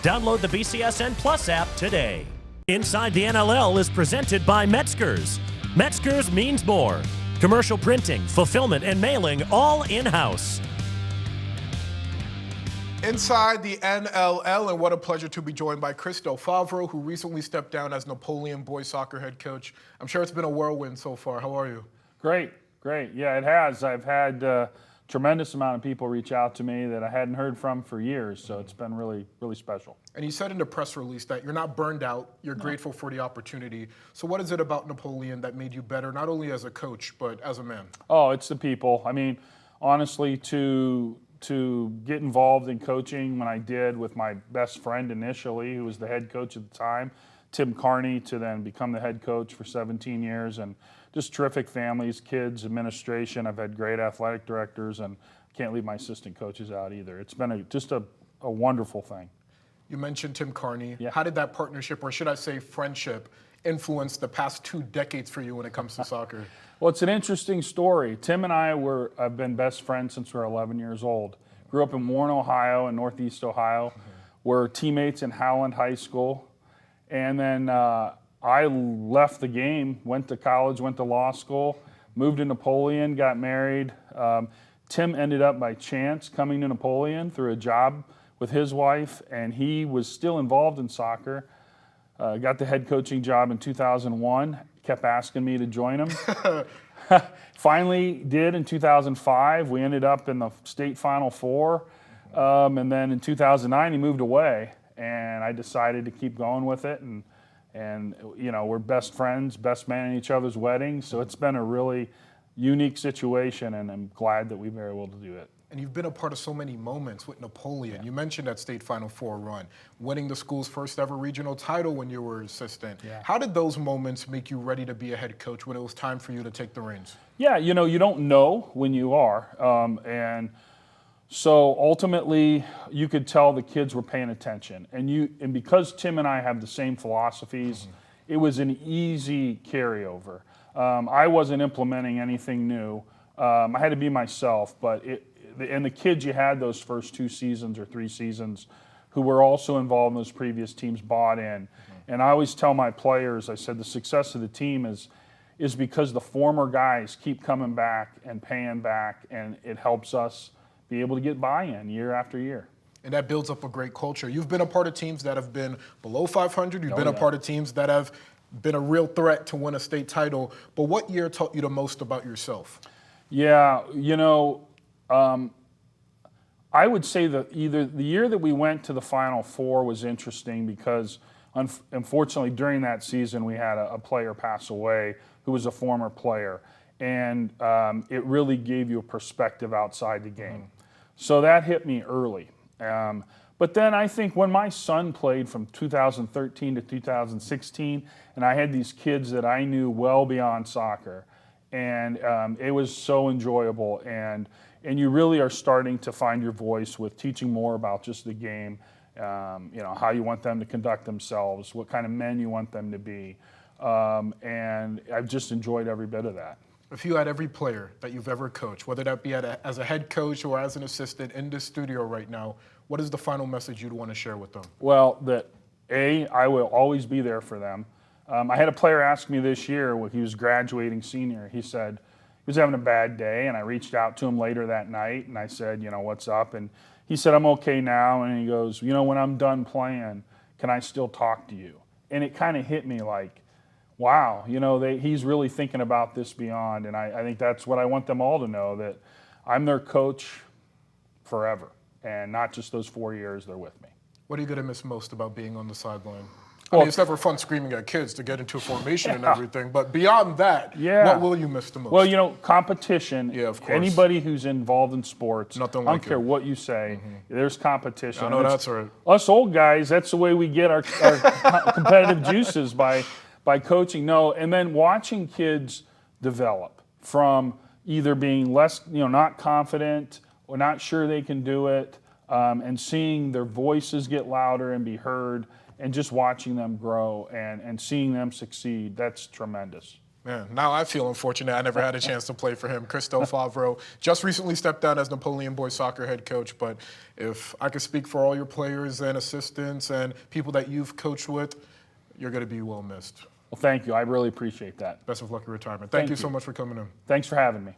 Download the BCSN Plus app today. Inside the NLL is presented by Metzger's. Metzger's means more. Commercial printing, fulfillment, and mailing all in-house. Inside the NLL, and what a pleasure to be joined by DelFavero, who recently stepped down as Napoleon boys soccer head coach. I'm sure it's been a whirlwind so far. How are you? Great. Yeah, it has. I've had a tremendous amount of people reach out to me that I hadn't heard from for years, so it's been really, really special. And you said in the press release that you're not burned out, you're grateful for the opportunity. So what is it about Napoleon that made you better, not only as a coach, but as a man? Oh, it's the people. I mean, honestly, to get involved in coaching when I did with my best friend initially, who was the head coach at the time, Tim Carney, to then become the head coach for 17 years, and just terrific families, kids, administration. I've had great athletic directors, and can't leave my assistant coaches out either. It's been just a wonderful thing. You mentioned Tim Carney. Yeah. How did that partnership, or should I say friendship, influence the past 2 decades for you when it comes to soccer? Well, it's an interesting story. Tim and I have been best friends since we were 11 years old. Grew up in Warren, Ohio, in Northeast Ohio. We're teammates in Howland High School. And then I left the game, went to college, went to law school, moved to Napoleon, got married. Tim ended up by chance coming to Napoleon through a job with his wife, and he was still involved in soccer. Got the head coaching job in 2001, kept asking me to join him. Finally did in 2005. We ended up in the state Final Four. And then in 2009, he moved away, and I decided to keep going with it. And you know, we're best friends, best man in each other's weddings. So it's been a really unique situation, and I'm glad that we were able to do it. And you've been a part of so many moments with Napoleon. Yeah. You mentioned that state Final Four run, winning the school's first ever regional title when you were assistant. Yeah. How did those moments make you ready to be a head coach when it was time for you to take the reins? Yeah, you know, you don't know when you are. And so ultimately, you could tell the kids were paying attention. And because Tim and I have the same philosophies, it was an easy carryover. I wasn't implementing anything new. I had to be myself, but and the kids you had those first 2 seasons or 3 seasons who were also involved in those previous teams bought in. And I always tell my players, I said, the success of the team is because the former guys keep coming back and paying back, and it helps us be able to get buy-in year after year. And that builds up a great culture. You've been a part of teams that have been below 500. You've been a part of teams that have been a real threat to win a state title. But what year taught you the most about yourself? Yeah, you know, I would say that either the year that we went to the Final Four was interesting because unfortunately during that season we had a player pass away who was a former player, and it really gave you a perspective outside the game. So that hit me early. But then I think when my son played from 2013 to 2016, and I had these kids that I knew well beyond soccer, and it was so enjoyable, and you really are starting to find your voice with teaching more about just the game, you know, how you want them to conduct themselves, what kind of men you want them to be, and I've just enjoyed every bit of that. If you had every player that you've ever coached, whether that be as a head coach or as an assistant in the studio right now, what is the final message you'd want to share with them? Well, that I will always be there for them. I had a player ask me this year when he was graduating senior. He said he was having a bad day, and I reached out to him later that night, and I said, you know, what's up? And he said, I'm okay now. And he goes, you know, when I'm done playing, can I still talk to you? And it kind of hit me like, wow, you know, he's really thinking about this beyond. And I think that's what I want them all to know, that I'm their coach forever, and not just those 4 years they're with me. What are you going to miss most about being on the sideline? I mean, it's never fun screaming at kids to get into a formation and everything, but beyond that, what will you miss the most? Well, you know, competition. Yeah, of course. Anybody who's involved in sports, Nothing I like don't care what you say, there's competition. I know that's right. Us old guys, that's the way we get our competitive juices by coaching. No, and then watching kids develop from either being less, you know, not confident or not sure they can do it, and seeing their voices get louder and be heard, and just watching them grow and seeing them succeed, that's tremendous. Man, now I feel unfortunate I never had a chance to play for him. Chris DelFavero just recently stepped down as Napoleon boys soccer head coach, but if I could speak for all your players and assistants and people that you've coached with, you're going to be well missed. Well, thank you. I really appreciate that. Best of luck in retirement. Thank you so much for coming in. Thanks for having me.